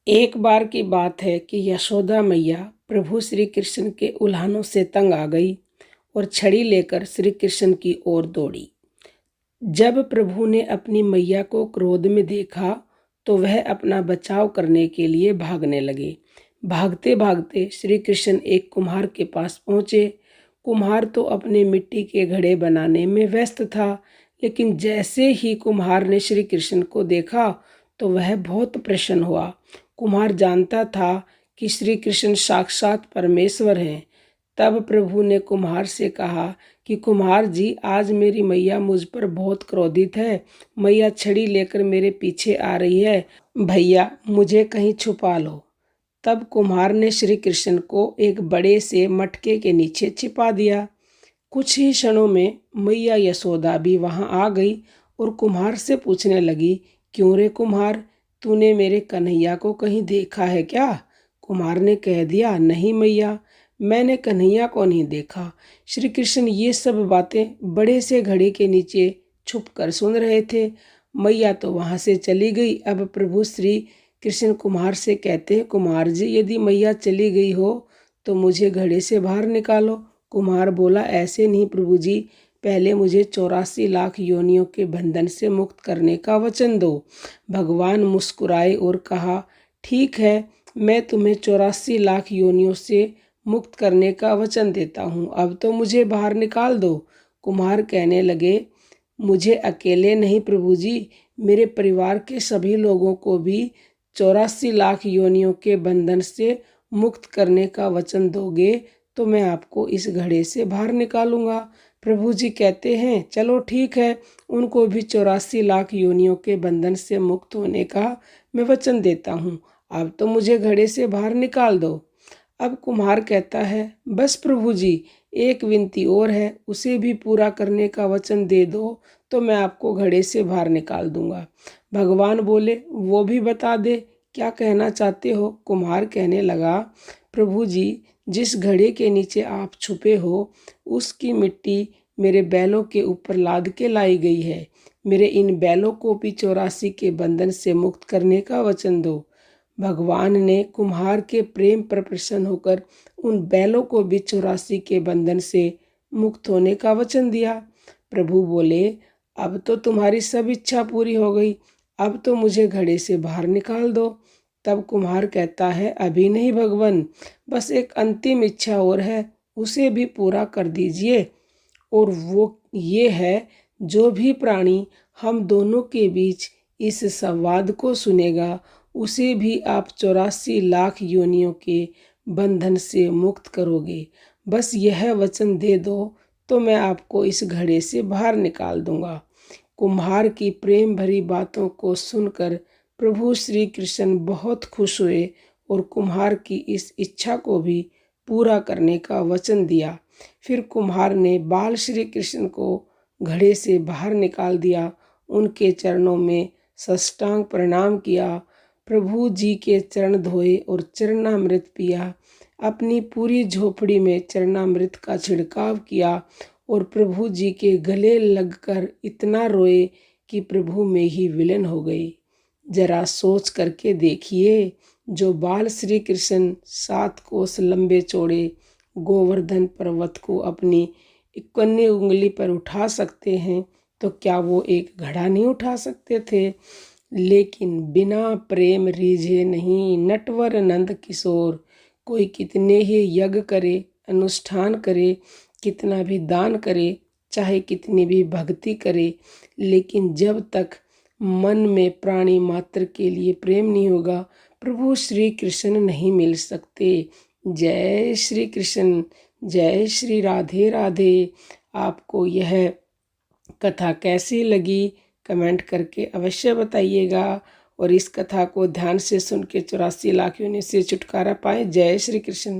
एक बार की बात है कि यशोदा मैया प्रभु श्री कृष्ण के उल्हानों से तंग आ गई और छड़ी लेकर श्री कृष्ण की ओर दौड़ी। जब प्रभु ने अपनी मैया को क्रोध में देखा तो वह अपना बचाव करने के लिए भागने लगे। भागते भागते श्री कृष्ण एक कुम्हार के पास पहुँचे। कुम्हार तो अपने मिट्टी के घड़े बनाने में व्यस्त था, लेकिन जैसे ही कुम्हार ने श्री कृष्ण को देखा तो वह बहुत प्रसन्न हुआ। कुम्हार जानता था कि श्री कृष्ण साक्षात परमेश्वर हैं। तब प्रभु ने कुम्हार से कहा कि कुम्हार जी, आज मेरी मैया मुझ पर बहुत क्रोधित है। मैया छड़ी लेकर मेरे पीछे आ रही है। भैया, मुझे कहीं छुपा लो। तब कुम्हार ने श्री कृष्ण को एक बड़े से मटके के नीचे छिपा दिया। कुछ ही क्षणों में मैया यशोदा भी वहां आ गई और कुम्हार से पूछने लगी, क्यों रे कुम्हार, तूने मेरे कन्हैया को कहीं देखा है क्या? कुम्हार ने कह दिया, नहीं मैया, मैंने कन्हैया को नहीं देखा। श्री कृष्ण ये सब बातें बड़े से घड़े के नीचे छुप कर सुन रहे थे। मैया तो वहां से चली गई। अब प्रभु श्री कृष्ण कुम्हार से कहते हैं, कुम्हार जी, यदि मैया चली गई हो तो मुझे घड़े से बाहर निकालो। कुम्हार बोला, ऐसे नहीं प्रभु जी, पहले मुझे 84 लाख योनियों के बंधन से मुक्त करने का वचन दो। भगवान मुस्कुराए और कहा, ठीक है, मैं तुम्हें 84 लाख योनियों से मुक्त करने का वचन देता हूँ। अब तो मुझे बाहर निकाल दो। कुम्हार कहने लगे, मुझे अकेले नहीं प्रभु जी, मेरे परिवार के सभी लोगों को भी 84 लाख योनियों के बंधन से मुक्त करने का वचन दोगे तो मैं आपको इस घड़े से बाहर निकालूंगा। प्रभु जी कहते हैं, चलो ठीक है, उनको भी 84 लाख योनियों के बंधन से मुक्त होने का मैं वचन देता हूँ। अब तो मुझे घड़े से बाहर निकाल दो। अब कुम्हार कहता है, बस प्रभु जी, एक विनती और है, उसे भी पूरा करने का वचन दे दो तो मैं आपको घड़े से बाहर निकाल दूंगा। भगवान बोले, वो भी बता दे, क्या कहना चाहते हो? कुम्हार कहने लगा, प्रभु जी, जिस घड़े के नीचे आप छुपे हो उसकी मिट्टी मेरे बैलों के ऊपर लाद के लाई गई है। मेरे इन बैलों को भी 84 के बंधन से मुक्त करने का वचन दो। भगवान ने कुम्हार के प्रेम पर प्रसन्न होकर उन बैलों को भी 84 के बंधन से मुक्त होने का वचन दिया। प्रभु बोले, अब तो तुम्हारी सब इच्छा पूरी हो गई, अब तो मुझे घड़े से बाहर निकाल दो। तब कुम्हार कहता है, अभी नहीं भगवान, बस एक अंतिम इच्छा और है, उसे भी पूरा कर दीजिए। और वो ये है, जो भी प्राणी हम दोनों के बीच इस संवाद को सुनेगा उसे भी आप 84 लाख योनियों के बंधन से मुक्त करोगे। बस यह वचन दे दो तो मैं आपको इस घड़े से बाहर निकाल दूंगा। कुम्हार की प्रेम भरी बातों को सुनकर प्रभु श्री कृष्ण बहुत खुश हुए और कुम्हार की इस इच्छा को भी पूरा करने का वचन दिया। फिर कुम्हार ने बाल श्री कृष्ण को घड़े से बाहर निकाल दिया, उनके चरणों में साष्टांग प्रणाम किया, प्रभु जी के चरण धोए और चरणामृत पिया। अपनी पूरी झोपड़ी में चरणामृत का छिड़काव किया और प्रभु जी के गले लगकर इतना रोए कि प्रभु में ही विलीन हो गई। जरा सोच करके देखिए, जो बाल श्री कृष्ण 7 कोस लंबे चौड़े गोवर्धन पर्वत को अपनी 51 उंगली पर उठा सकते हैं, तो क्या वो एक घड़ा नहीं उठा सकते थे? लेकिन बिना प्रेम रीझे नहीं नटवर नंद किशोर। कोई कितने ही यज्ञ करे, अनुष्ठान करे, कितना भी दान करे, चाहे कितनी भी भक्ति करे, लेकिन जब तक मन में प्राणी मात्र के लिए प्रेम नहीं होगा, प्रभु श्री कृष्ण नहीं मिल सकते। जय श्री कृष्ण, जय श्री राधे राधे। आपको यह कथा कैसी लगी कमेंट करके अवश्य बताइएगा और इस कथा को ध्यान से सुन के 84 लाख योनि से छुटकारा पाएं। जय श्री कृष्ण।